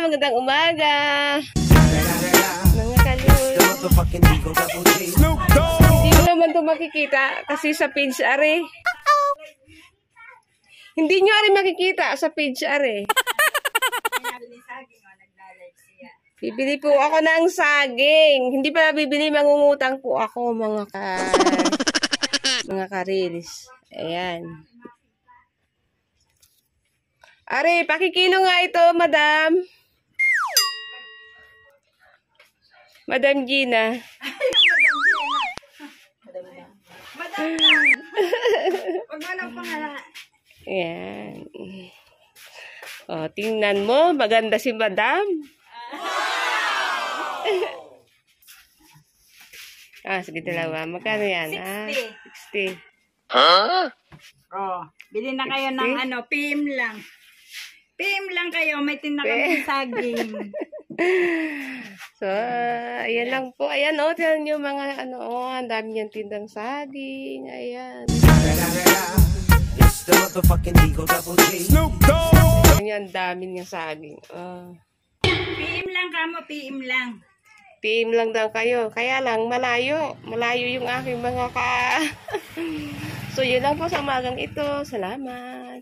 magandang umaga. Mga kalul. Hindi mo naman ito makikita kasi sa page are. Hindi nyo are makikita sa page are. Bibili po ako ng saging. Hindi pa bibili, mangungutang po ako mga ka-reels. Ayan. Are, pakikilo nga ito, madam. Madam Gina. Madam. Huwag mo nang pangalan. Ayan. O, tingnan mo. Maganda si madam. Sige, dalawa. Magkano yan? 60. Huh? Oh, bili na kayo ng PM lang. PM lang kayo, may tinda kami saging. So, ayan lang po. Ayan, tignan nyo mga ang dami niyang tindang saging. Ayan. Ayan, dami niyang saging. PM lang kamo, PM lang. PM lang daw kayo. Kaya lang, malayo. Malayo yung aking mga So, yun lang po sa umagang ito. Salamat.